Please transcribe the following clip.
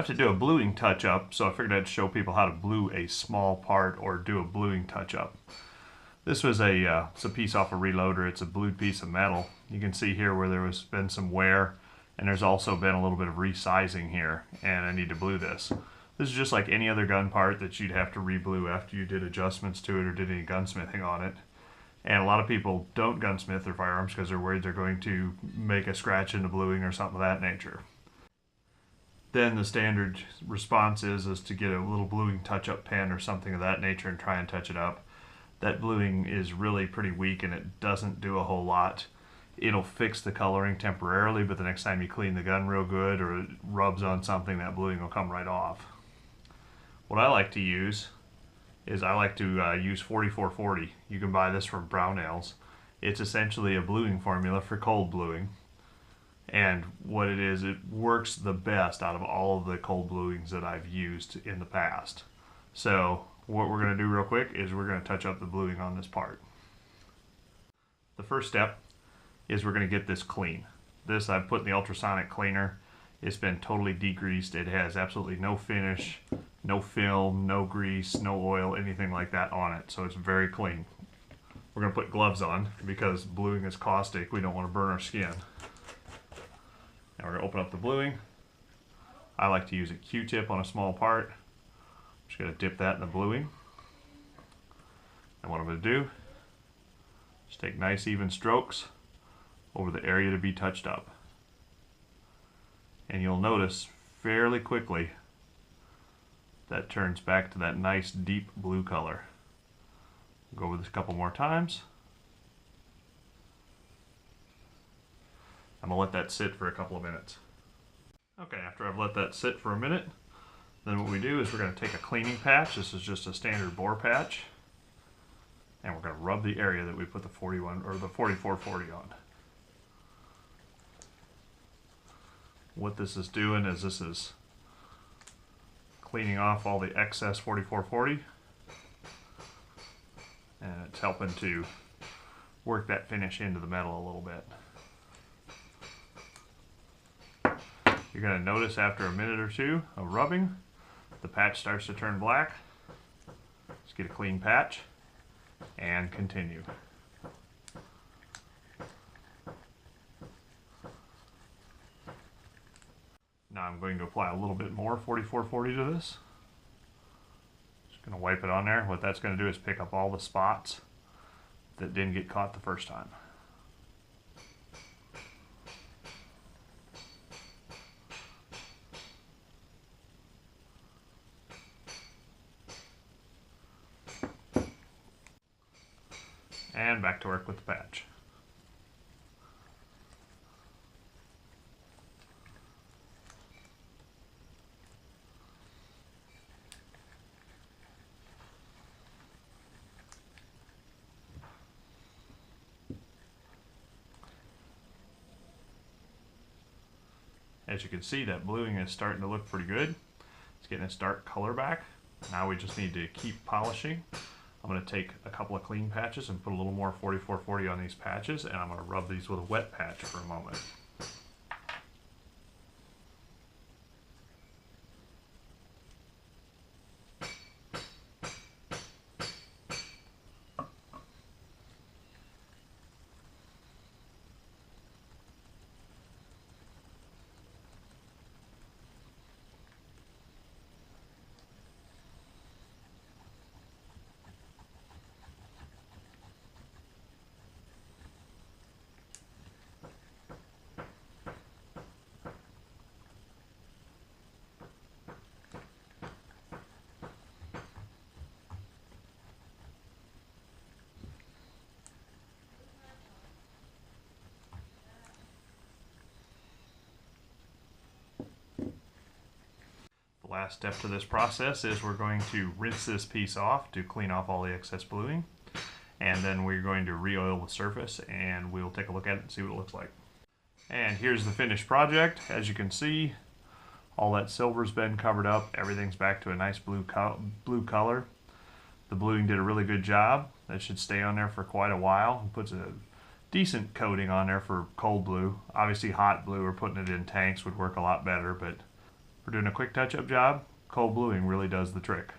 have to do a bluing touch-up, so I figured I'd show people how to blue a small part or do a bluing touch-up. This was it's a piece off a reloader. It's a blued piece of metal. You can see here where there has been some wear, and there's also been a little bit of resizing here, and I need to blue this. This is just like any other gun part that you'd have to re-blue after you did adjustments to it or did any gunsmithing on it. And a lot of people don't gunsmith their firearms because they're worried they're going to make a scratch in the bluing or something of that nature. Then the standard response is to get a little bluing touch-up pen or something of that nature and try and touch it up. That bluing is really pretty weak and it doesn't do a whole lot. It'll fix the coloring temporarily, but the next time you clean the gun real good or it rubs on something, that bluing will come right off. What I like to use is I like to use 4440. You can buy this from Brownells. It's essentially a bluing formula for cold bluing. And what it is, it works the best out of all of the cold bluings that I've used in the past. So what we're going to do real quick is we're going to touch up the bluing on this part. The first step is we're going to get this clean. This I've put in the ultrasonic cleaner. It's been totally degreased. It has absolutely no finish, no film, no grease, no oil, anything like that on it. So it's very clean. We're going to put gloves on because bluing is caustic. We don't want to burn our skin. Now we're going to open up the bluing. I like to use a Q-tip on a small part. I'm just going to dip that in the bluing. And what I'm going to do is take nice even strokes over the area to be touched up. And you'll notice fairly quickly that turns back to that nice deep blue color. Go over this a couple more times. I'm going to let that sit for a couple of minutes. Okay, after I've let that sit for a minute, then what we do is we're going to take a cleaning patch. This is just a standard bore patch. And we're going to rub the area that we put the 41 or the 4440 on. What this is doing is this is cleaning off all the excess 4440. And it's helping to work that finish into the metal a little bit. You're going to notice after a minute or two of rubbing, the patch starts to turn black. Let's get a clean patch and continue. Now I'm going to apply a little bit more 4440 to this. Just going to wipe it on there. What that's going to do is pick up all the spots that didn't get caught the first time. And back to work with the patch. As you can see, that bluing is starting to look pretty good. It's getting its dark color back. Now we just need to keep polishing. I'm going to take a couple of clean patches and put a little more 4440 on these patches, and I'm going to rub these with a wet patch for a moment. Last step to this process is we're going to rinse this piece off to clean off all the excess bluing, and then we're going to re-oil the surface and we'll take a look at it and see what it looks like. And here's the finished project. As you can see, all that silver's been covered up, everything's back to a nice blue color. The bluing did a really good job. That should stay on there for quite a while. It puts a decent coating on there for cold blue. Obviously hot blue or putting it in tanks would work a lot better, but For doing a quick touch-up job, cold bluing really does the trick.